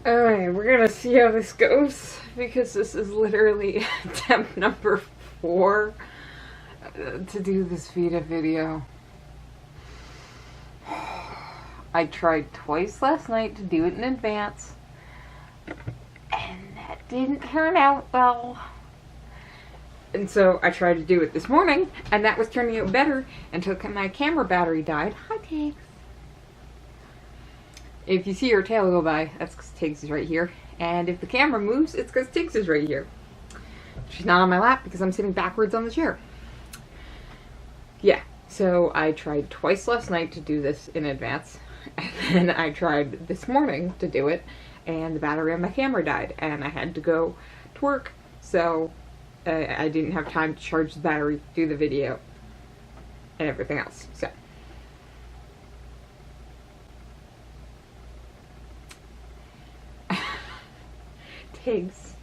Alright, we're gonna see how this goes, because this is literally attempt number 4 to do this VEDA video. I tried twice last night to do it in advance, and that didn't turn out well. And so I tried to do it this morning, and that was turning out better until my camera battery died. Hi, Tiggs. If you see her tail go by, that's because Tiggs is right here. And if the camera moves, it's because Tiggs is right here. She's not on my lap because I'm sitting backwards on the chair. Yeah, so I tried twice last night to do this in advance. And then I tried this morning to do it, and the battery on my camera died, and I had to go to work. So I didn't have time to charge the battery, do the video, and everything else. So Tiggs.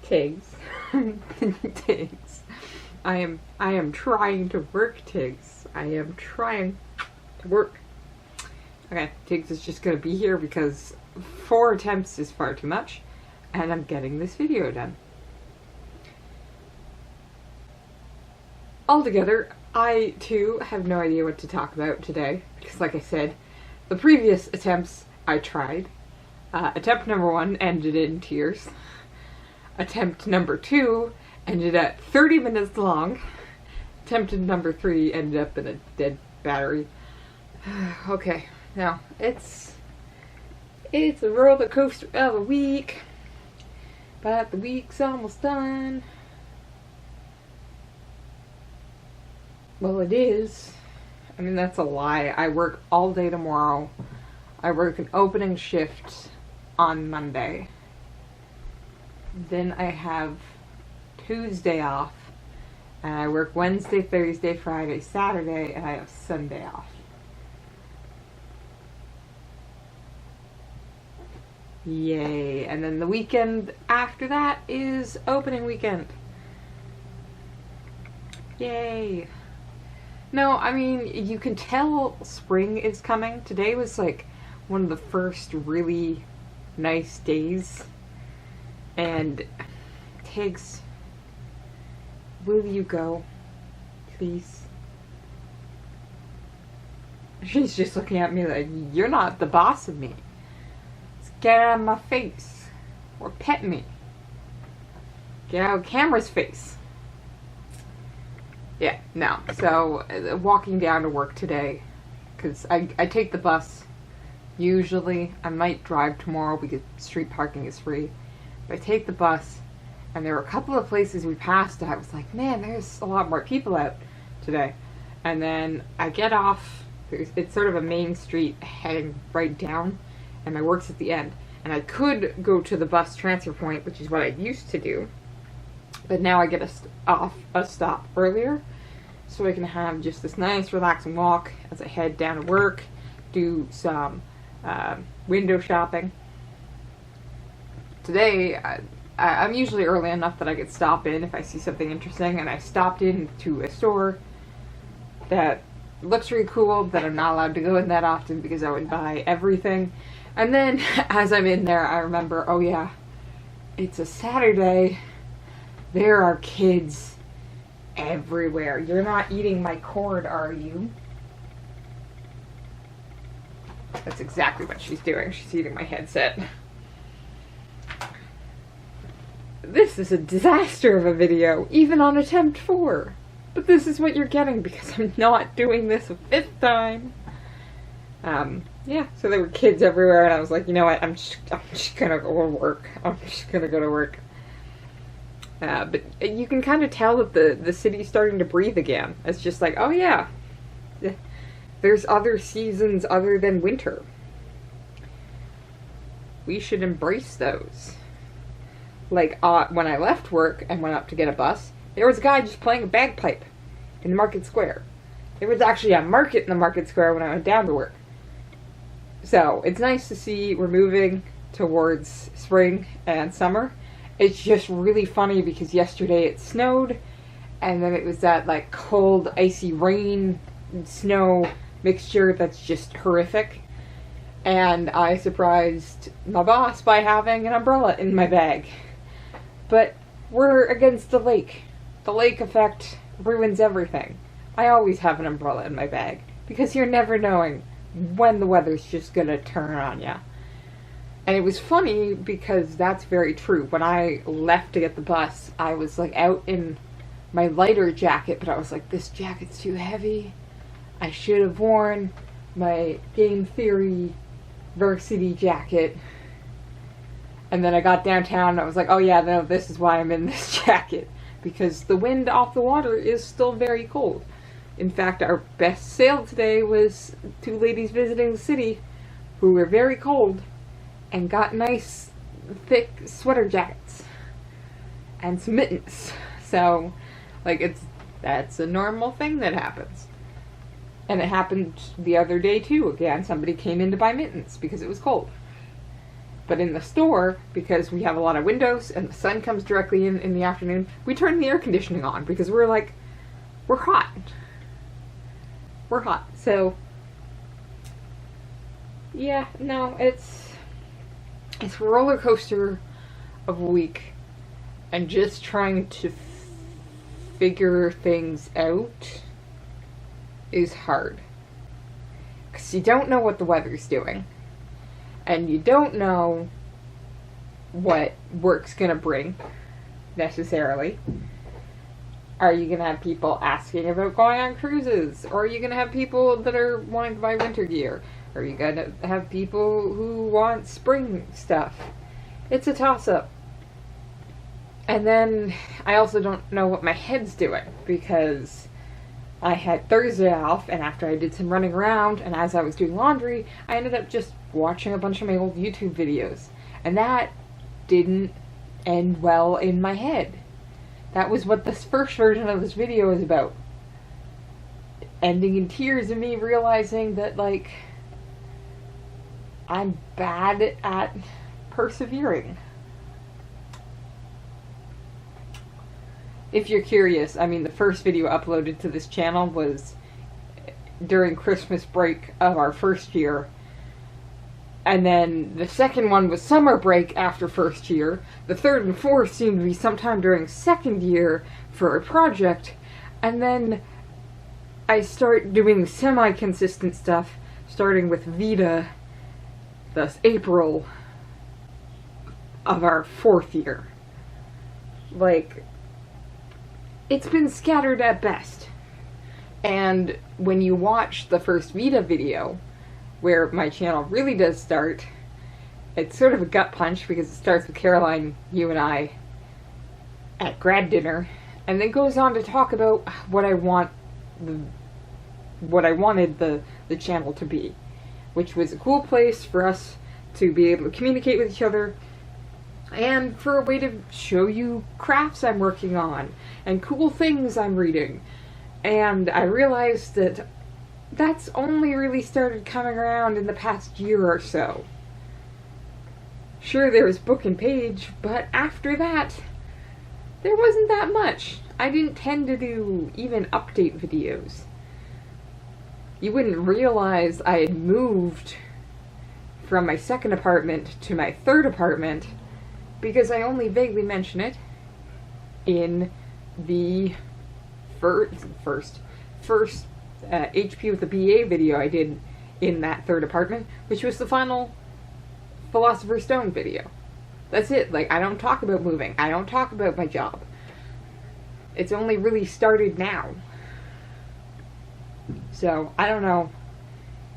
Tiggs. Tiggs. I am trying to work, Tiggs. I am trying to work. Okay, Tiggs is just gonna be here because 4 attempts is far too much, and I'm getting this video done. Altogether, I too have no idea what to talk about today, because like I said, the previous attempts I tried. Attempt number 1 ended in tears. Attempt number 2 ended at 30 minutes long. Attempt number 3 ended up in a dead battery. Okay, now it's a roller coaster of a week, but the week's almost done. Well, it is. I mean, that's a lie. I work all day tomorrow. I work an opening shift on Monday. Then I have Tuesday off. And I work Wednesday, Thursday, Friday, Saturday, and I have Sunday off. Yay. And then the weekend after that is opening weekend. Yay. No, I mean, you can tell spring is coming. Today was like one of the first really nice days. And Tiggs, will you go? Please? She's just looking at me like, you're not the boss of me. Just get out of my face. Or pet me. Get out of camera's face. Yeah, no. So, walking down to work today, because I take the bus, usually. I might drive tomorrow because street parking is free. But I take the bus, and there were a couple of places we passed that I was like, man, there's a lot more people out today. And then I get off, it's sort of a main street heading right down, and my work's at the end. And I could go to the bus transfer point, which is what I used to do. But now I get a stop earlier, so I can have just this nice relaxing walk as I head down to work, do some window shopping. Today, I'm usually early enough that I could stop in if I see something interesting, and I stopped into a store that looks really cool, that I'm not allowed to go in that often because I would buy everything. And then, as I'm in there, I remember, oh yeah, it's a Saturday. There are kids everywhere. You're not eating my cord, are you? That's exactly what she's doing. She's eating my headset. This is a disaster of a video, even on attempt 4. But this is what you're getting because I'm not doing this a 5th time. Yeah, so there were kids everywhere, and I was like, you know what, I'm just gonna go to work. I'm just gonna go to work. But you can kind of tell that the city's starting to breathe again. It's just like, oh yeah, there's other seasons other than winter. We should embrace those. Like, when I left work and went up to get a bus, there was a guy just playing a bagpipe in the market square. There was actually a market in the market square when I went down to work. So, it's nice to see we're moving towards spring and summer. It's just really funny because yesterday it snowed, and then it was that like cold, icy rain, snow mixture that's just horrific. And I surprised my boss by having an umbrella in my bag. But we're against the lake. The lake effect ruins everything. I always have an umbrella in my bag because you're never knowing when the weather's just gonna turn on ya. And it was funny because that's very true. When I left to get the bus, I was like out in my lighter jacket, but I was like, this jacket's too heavy. I should have worn my game theory varsity jacket. And then I got downtown and I was like, oh yeah, no, this is why I'm in this jacket. Because the wind off the water is still very cold. In fact, our best sail today was two ladies visiting the city who were very cold and got nice thick sweater jackets and some mittens. So, like, that's a normal thing that happens. And it happened the other day too. Again, somebody came in to buy mittens because it was cold. But in the store, because we have a lot of windows and the sun comes directly in the afternoon, we turn the air conditioning on because we're like, we're hot. We're hot. So, yeah, no, it's a roller coaster of a week. And just trying to figure things out is hard. Because you don't know what the weather's doing. And you don't know what work's gonna bring, necessarily. Are you gonna have people asking about going on cruises? Or are you gonna have people that are wanting to buy winter gear? Are you gonna have people who want spring stuff? It's a toss-up. And then I also don't know what my head's doing, because I had Thursday off, and after I did some running around, and as I was doing laundry, I ended up just watching a bunch of my old YouTube videos. And that didn't end well in my head. That was what this first version of this video is about. Ending in tears and me realizing that, like, I'm bad at persevering. If you're curious, I mean, the first video uploaded to this channel was during Christmas break of our first year. And then the second one was summer break after first year. The third and fourth seemed to be sometime during second year for a project. And then I start doing semi-consistent stuff, starting with VEDA, thus April of our fourth year. Like, it's been scattered at best. And when you watch the first VEDA video, where my channel really does start, it's sort of a gut punch because it starts with Caroline, you and I, at grad dinner, and then goes on to talk about what I wanted the channel to be, which was a cool place for us to be able to communicate with each other, and for a way to show you crafts I'm working on, and cool things I'm reading. And I realized that that's only really started coming around in the past year or so. Sure, there was book and page, but after that, there wasn't that much. I didn't tend to do even update videos. You wouldn't realize I had moved from my second apartment to my third apartment because I only vaguely mention it in the first HP with the BA video I did in that third apartment, which was the final Philosopher's Stone video. That's it. Like, I don't talk about moving. I don't talk about my job. It's only really started now. So, I don't know.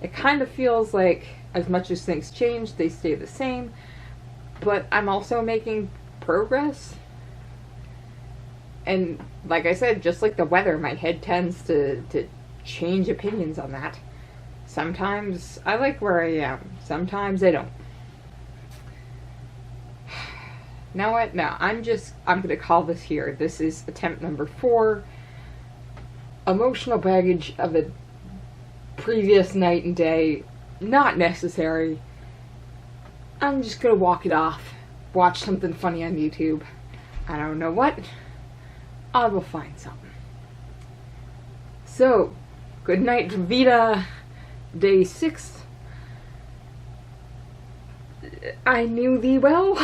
It kind of feels like as much as things change, they stay the same, but I'm also making progress. And like I said, just like the weather, my head tends to change opinions on that. Sometimes I like where I am. Sometimes I don't. Know what? No, I'm going to call this here. This is attempt number 4. Emotional baggage of a previous night and day. Not necessary. I'm just going to walk it off. Watch something funny on YouTube. I don't know what. I will find something. So, good night, VEDA, day 6. I knew thee well.